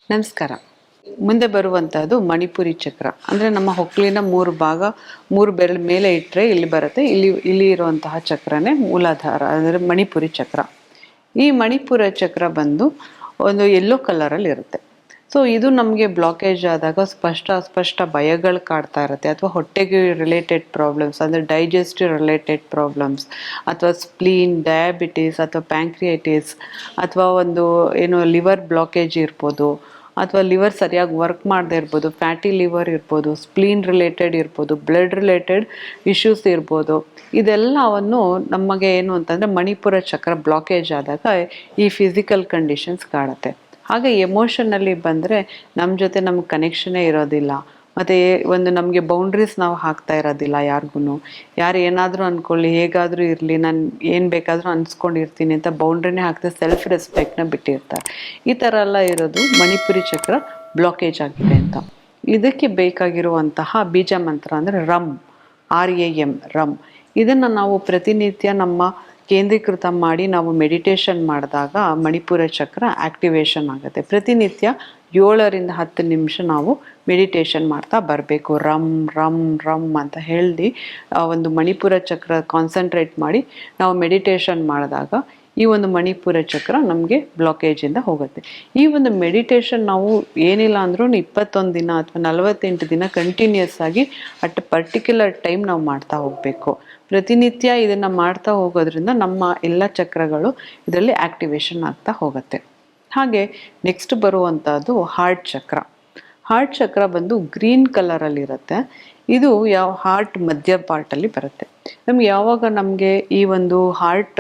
ನಮಸ್ಕಾರ. ಮುಂದೆ ಬರುವಂತಹದ್ದು ಮಣಿಪುರಿ ಚಕ್ರ. ಅಂದ್ರೆ ನಮ್ಮ ಹೊಕ್ಕಳಿನ 3 ಭಾಗ 3 ಬೆರಳ ಮೇಲೆ ಇಟ್ಟರೆ ಇಲ್ಲಿ ಬರುತ್ತೆ. ಇಲ್ಲಿ ಇರುವಂತಹ ಚಕ್ರನೇ ಮೂಲಾಧಾರ ಅಂದರೆ ಮಣಿಪುರಿ ಚಕ್ರ. ಈ ಮಣಿಪುರ ಚಕ್ರ ಬಂದು ಒಂದು ಯೆಲ್ಲೋ ಕಲರಲ್ಲಿ ಇರುತ್ತೆ. ಸೊ ಇದು ನಮಗೆ ಬ್ಲಾಕೇಜ್ ಆದಾಗ ಅಸ್ಪಷ್ಟ ಭಯಗಳು ಕಾಡ್ತಾ ಇರುತ್ತೆ, ಅಥವಾ ಹೊಟ್ಟೆಗೆ ರಿಲೇಟೆಡ್ ಪ್ರಾಬ್ಲಮ್ಸ್ ಅಂದರೆ ಡೈಜೆಸ್ಟಿವ್ ರಿಲೇಟೆಡ್ ಪ್ರಾಬ್ಲಮ್ಸ್, ಅಥವಾ ಸ್ಪ್ಲೀನ್, ಡಯಾಬಿಟೀಸ್, ಅಥವಾ ಪ್ಯಾಂಕ್ರಿಯೈಟಿಸ್, ಅಥವಾ ಒಂದು ಏನು ಲಿವರ್ ಬ್ಲಾಕೇಜ್ ಇರ್ಬೋದು, ಅಥವಾ ಲಿವರ್ ಸರಿಯಾಗಿ ವರ್ಕ್ ಮಾಡದೇ ಇರ್ಬೋದು, ಫ್ಯಾಟಿ ಲಿವರ್ ಇರ್ಬೋದು, ಸ್ಪ್ಲೀನ್ ರಿಲೇಟೆಡ್ ಇರ್ಬೋದು, ಬ್ಲಡ್ ರಿಲೇಟೆಡ್ ಇಶ್ಯೂಸ್ ಇರ್ಬೋದು. ಇದೆಲ್ಲವನ್ನು ನಮಗೆ ಏನು ಅಂತಂದರೆ ಮಣಿಪುರ ಚಕ್ರ ಬ್ಲಾಕೇಜ್ ಆದಾಗ ಈ ಫಿಸಿಕಲ್ ಕಂಡೀಷನ್ಸ್ ಕಾಡುತ್ತೆ. ಹಾಗೆ ಎಮೋಷನಲ್ಲಿ ಬಂದರೆ ನಮ್ಮ ಜೊತೆ ನಮ್ಗೆ ಕನೆಕ್ಷನೇ ಇರೋದಿಲ್ಲ, ಮತ್ತು ಒಂದು ನಮಗೆ ಬೌಂಡ್ರೀಸ್ ನಾವು ಹಾಕ್ತಾ ಇರೋದಿಲ್ಲ ಯಾರಿಗೂ. ಯಾರು ಏನಾದರೂ ಅಂದ್ಕೊಳ್ಳಿ, ಹೇಗಾದರೂ ಇರಲಿ, ನಾನು ಏನು ಬೇಕಾದರೂ ಅನ್ಸ್ಕೊಂಡಿರ್ತೀನಿ ಅಂತ ಬೌಂಡ್ರಿನೇ ಹಾಕ್ತಾ ಸೆಲ್ಫ್ ರೆಸ್ಪೆಕ್ಟ್ನ ಬಿಟ್ಟಿರ್ತಾರೆ. ಈ ಥರ ಎಲ್ಲ ಇರೋದು ಮಣಿಪುರಿ ಚಕ್ರ ಬ್ಲಾಕೇಜ್ ಆಗಿದೆ ಅಂತ. ಇದಕ್ಕೆ ಬೇಕಾಗಿರುವಂತಹ ಬೀಜ ಮಂತ್ರ ಅಂದರೆ RUM, RAM. ಇದನ್ನು ನಾವು ಪ್ರತಿನಿತ್ಯ ನಮ್ಮ ಕೇಂದ್ರೀಕೃತ ಮಾಡಿ ನಾವು ಮೆಡಿಟೇಷನ್ ಮಾಡಿದಾಗ ಮಣಿಪುರ ಚಕ್ರ ಆಕ್ಟಿವೇಶನ್ ಆಗುತ್ತೆ. ಪ್ರತಿನಿತ್ಯ 7ರಿಂದ 10 ನಿಮಿಷ ನಾವು ಮೆಡಿಟೇಷನ್ ಮಾಡ್ತಾ ಬರಬೇಕು. ರಮ್ ಅಂತ ಹೇಳಿ ಒಂದು ಮಣಿಪುರ ಚಕ್ರ ಕಾನ್ಸಂಟ್ರೇಟ್ ಮಾಡಿ ನಾವು ಮೆಡಿಟೇಷನ್ ಮಾಡಿದಾಗ ಈ ಒಂದು ಮಣಿಪುರ ಚಕ್ರ ನಮಗೆ ಬ್ಲಾಕೇಜಿಂದ ಹೋಗುತ್ತೆ. ಈ ಒಂದು ಮೆಡಿಟೇಷನ್ ನಾವು ಏನಿಲ್ಲ ಅಂದ್ರೂ 21 ದಿನ ಅಥವಾ 48 ದಿನ ಕಂಟಿನ್ಯೂಸ್ ಆಗಿ ಅಟ್ ಪರ್ಟಿಕ್ಯುಲರ್ ಟೈಮ್ ನಾವು ಮಾಡ್ತಾ ಹೋಗಬೇಕು. ಪ್ರತಿನಿತ್ಯ ಇದನ್ನು ಮಾಡ್ತಾ ಹೋಗೋದ್ರಿಂದ ನಮ್ಮ ಎಲ್ಲ ಚಕ್ರಗಳು ಇದರಲ್ಲಿ ಆಕ್ಟಿವೇಶನ್ ಆಗ್ತಾ ಹೋಗುತ್ತೆ. ಹಾಗೆ ನೆಕ್ಸ್ಟ್ ಬರುವಂಥದ್ದು ಹಾರ್ಟ್ ಚಕ್ರ. ಹಾರ್ಟ್ ಚಕ್ರ ಬಂದು ಗ್ರೀನ್ ಕಲರಲ್ಲಿರುತ್ತೆ. ಇದು ಹಾರ್ಟ್ ಮಧ್ಯ ಪಾರ್ಟಲ್ಲಿ ಬರುತ್ತೆ. ನಮಗೆ ಈ ಒಂದು ಹಾರ್ಟ್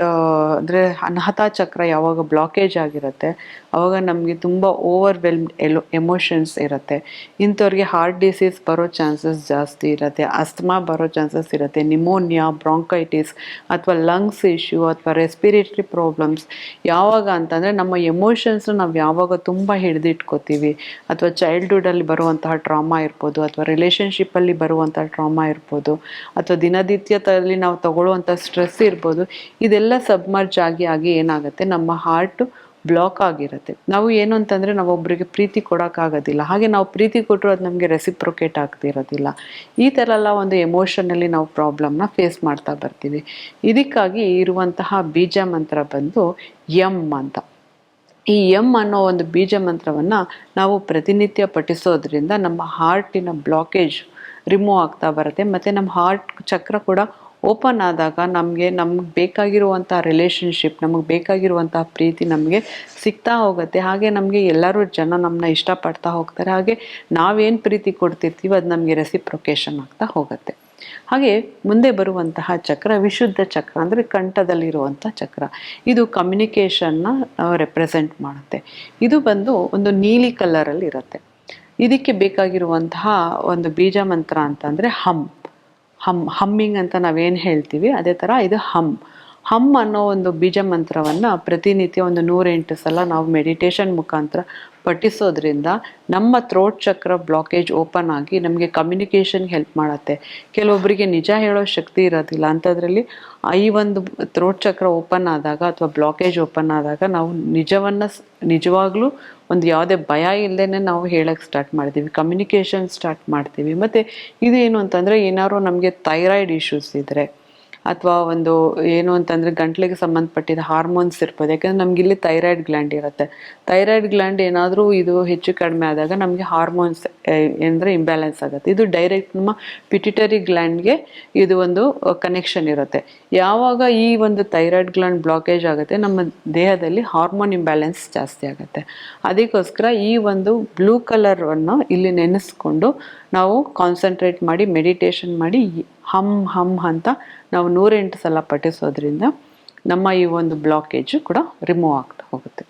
ಅಂದರೆ ಅನಾಹತ ಚಕ್ರ ಯಾವಾಗ ಬ್ಲಾಕೇಜ್ ಆಗಿರುತ್ತೆ ಆವಾಗ ನಮಗೆ ತುಂಬ ಓವರ್ವೆಲ್ಮ್ಡ್ ಎಮೋಷನ್ಸ್ ಇರುತ್ತೆ. ಇಂಥವ್ರಿಗೆ ಹಾರ್ಟ್ ಡಿಸೀಸ್ ಬರೋ ಚಾನ್ಸಸ್ ಜಾಸ್ತಿ ಇರುತ್ತೆ, ಅಸ್ತಮಾ ಬರೋ ಚಾನ್ಸಸ್ ಇರುತ್ತೆ, ನಿಮೋನಿಯಾ, ಬ್ರಾಂಕೈಟಿಸ್, ಅಥವಾ ಲಂಗ್ಸ್ ಇಶ್ಯೂ, ಅಥವಾ ರೆಸ್ಪಿರೇಟರಿ ಪ್ರಾಬ್ಲಮ್ಸ್. ಯಾವಾಗ ಅಂತಂದರೆ ನಮ್ಮ ಎಮೋಷನ್ಸ್ನ ನಾವು ಯಾವಾಗ ತುಂಬ ಹಿಡಿದಿಟ್ಕೋತೀವಿ, ಅಥವಾ ಚೈಲ್ಡ್ಹುಡಲ್ಲಿ ಬರುವಂತಹ ಟ್ರಾಮಾ ಇರ್ಬೋದು, ಅಥವಾ ರಿಲೇಷನ್ಶಿಪ್ಪಲ್ಲಿ ಬರುವಂಥ ಟ್ರಾಮಾ ಇರ್ಬೋದು, ಅಥವಾ ದಿನನಿತ್ಯದಲ್ಲಿ ನಾವು ತಗೊಳ್ಳುವಂಥ ಸ್ಟ್ರೆಸ್ ಇರ್ಬೋದು, ಇದೆಲ್ಲ ಸಬ್ಮರ್ಜ್ ಆಗಿ ಏನಾಗುತ್ತೆ, ನಮ್ಮ ಹಾರ್ಟ್ ಬ್ಲಾಕ್ ಆಗಿರುತ್ತೆ. ನಾವು ಏನು ಅಂತಂದರೆ ನಾವು ಒಬ್ಬರಿಗೆ ಪ್ರೀತಿ ಕೊಡೋಕ್ಕಾಗೋದಿಲ್ಲ, ಹಾಗೆ ನಾವು ಪ್ರೀತಿ ಕೊಟ್ಟರು ಅದು ನಮಗೆ ರೆಸಿಪ್ರೊಕೇಟ್ ಆಗ್ತಿರೋದಿಲ್ಲ. ಈ ಥರ ಎಲ್ಲ ಒಂದು ಎಮೋಷನಲ್ಲಿ ನಾವು ಪ್ರಾಬ್ಲಮ್ನ ಫೇಸ್ ಮಾಡ್ತಾ ಬರ್ತೀವಿ. ಇದಕ್ಕಾಗಿ ಇರುವಂತಹ ಬೀಜ ಮಂತ್ರ ಬಂದು M ಅಂತ. ಈ M ಅನ್ನೋ ಒಂದು ಬೀಜ ಮಂತ್ರವನ್ನು ನಾವು ಪ್ರತಿನಿತ್ಯ ಪಠಿಸೋದ್ರಿಂದ ನಮ್ಮ ಹಾರ್ಟಿನ ಬ್ಲಾಕೇಜ್ ರಿಮೂವ್ ಆಗ್ತಾ ಬರುತ್ತೆ. ಮತ್ತು ನಮ್ಮ ಹಾರ್ಟ್ ಚಕ್ರ ಕೂಡ ಓಪನ್ ಆದಾಗ ನಮಗೆ ಬೇಕಾಗಿರುವಂಥ ರಿಲೇಷನ್ಶಿಪ್, ನಮಗೆ ಬೇಕಾಗಿರುವಂತಹ ಪ್ರೀತಿ ನಮಗೆ ಸಿಗ್ತಾ ಹೋಗುತ್ತೆ. ಹಾಗೆ ನಮಗೆ ಎಲ್ಲರೂ ಜನ ನಮ್ಮನ್ನ ಇಷ್ಟಪಡ್ತಾ ಹೋಗ್ತಾರೆ. ಹಾಗೆ ನಾವೇನು ಪ್ರೀತಿ ಕೊಡ್ತಿರ್ತೀವಿ ಅದು ನಮಗೆ ರೆಸಿಪ್ರೊಕೇಷನ್ ಆಗ್ತಾ ಹೋಗುತ್ತೆ. ಹಾಗೆ ಮುಂದೆ ಬರುವಂತಹ ಚಕ್ರ ವಿಶುದ್ಧ ಚಕ್ರ ಅಂದರೆ ಕಂಠದಲ್ಲಿರುವಂಥ ಚಕ್ರ. ಇದು ಕಮ್ಯುನಿಕೇಷನ್ನ ರೆಪ್ರೆಸೆಂಟ್ ಮಾಡುತ್ತೆ. ಇದು ಬಂದು ಒಂದು ನೀಲಿ ಕಲರಲ್ಲಿ ಇರುತ್ತೆ. ಇದಕ್ಕೆ ಬೇಕಾಗಿರುವಂತಹ ಒಂದು ಬೀಜ ಮಂತ್ರ ಅಂತಂದರೆ ಹಮ್ಮಿಂಗ್ ಅಂತ ನಾವೇನು ಹೇಳ್ತೀವಿ, ಅದೇ ಥರ ಇದು ಹಮ್ ಅನ್ನೋ ಒಂದು ಬೀಜ ಮಂತ್ರವನ್ನು ಪ್ರತಿನಿತ್ಯ ಒಂದು 108 ಸಲ ನಾವು ಮೆಡಿಟೇಷನ್ ಮುಖಾಂತರ ಪಠಿಸೋದ್ರಿಂದ ನಮ್ಮ ಥ್ರೋಟ್ ಚಕ್ರ ಬ್ಲಾಕೇಜ್ ಓಪನ್ ಆಗಿ ನಮಗೆ ಕಮ್ಯುನಿಕೇಷನ್ಗೆ ಹೆಲ್ಪ್ ಮಾಡುತ್ತೆ. ಕೆಲವೊಬ್ಬರಿಗೆ ನಿಜ ಹೇಳೋ ಶಕ್ತಿ ಇರೋದಿಲ್ಲ, ಅಂಥದ್ರಲ್ಲಿ ಈ ಒಂದು ಥ್ರೋಟ್ ಚಕ್ರ ಓಪನ್ ಆದಾಗ ಅಥವಾ ಬ್ಲಾಕೇಜ್ ಓಪನ್ ಆದಾಗ ನಾವು ನಿಜವಾಗ್ಲೂ ಒಂದು ಯಾವುದೇ ಭಯ ಇಲ್ಲದೇ ನಾವು ಹೇಳೋಕ್ಕೆ ಸ್ಟಾರ್ಟ್ ಮಾಡ್ತೀವಿ, ಕಮ್ಯುನಿಕೇಷನ್ ಸ್ಟಾರ್ಟ್ ಮಾಡ್ತೀವಿ. ಮತ್ತು ಇದು ಏನು ಅಂತಂದರೆ ಏನಾದ್ರು ನಮಗೆ ಥೈರಾಯ್ಡ್ ಇಶ್ಯೂಸ್ ಇದ್ದರೆ, ಅಥವಾ ಒಂದು ಏನು ಅಂತಂದರೆ ಗಂಟ್ಲಿಗೆ ಸಂಬಂಧಪಟ್ಟಿದ ಹಾರ್ಮೋನ್ಸ್ ಇರ್ಬೋದು. ಯಾಕಂದರೆ ನಮಗಿಲ್ಲಿ ಥೈರಾಯ್ಡ್ ಗ್ಲ್ಯಾಂಡ್ ಇರುತ್ತೆ. ಥೈರಾಯ್ಡ್ ಗ್ಲ್ಯಾಂಡ್ ಏನಾದರೂ ಇದು ಹೆಚ್ಚು ಕಡಿಮೆ ಆದಾಗ ನಮಗೆ ಹಾರ್ಮೋನ್ಸ್ ಅಂದರೆ ಇಂಬ್ಯಾಲೆನ್ಸ್ ಆಗುತ್ತೆ. ಇದು ಡೈರೆಕ್ಟ್ ನಮ್ಮ ಪಿಟ್ಯುಟರಿ ಗ್ಲ್ಯಾಂಡ್ಗೆ ಇದು ಒಂದು ಕನೆಕ್ಷನ್ ಇರುತ್ತೆ. ಯಾವಾಗ ಈ ಒಂದು ಥೈರಾಯ್ಡ್ ಗ್ಲ್ಯಾಂಡ್ ಬ್ಲಾಕೇಜ್ ಆಗುತ್ತೆ ನಮ್ಮ ದೇಹದಲ್ಲಿ ಹಾರ್ಮೋನ್ ಇಂಬ್ಯಾಲೆನ್ಸ್ ಜಾಸ್ತಿ ಆಗುತ್ತೆ. ಅದಕ್ಕೋಸ್ಕರ ಈ ಒಂದು ಬ್ಲೂ ಕಲರನ್ನು ಇಲ್ಲಿ ನೆನೆಸ್ಕೊಂಡು ನಾವು ಕಾನ್ಸಂಟ್ರೇಟ್ ಮಾಡಿ ಮೆಡಿಟೇಷನ್ ಮಾಡಿ ಹಮ್ ಅಂತ ನಾವು 108 ಸಲ ಪಠಿಸೋದ್ರಿಂದ ನಮ್ಮ ಈ ಒಂದು ಬ್ಲಾಕೇಜು ಕೂಡ ರಿಮೂವ್ ಆಗ್ತಾ ಹೋಗುತ್ತೆ.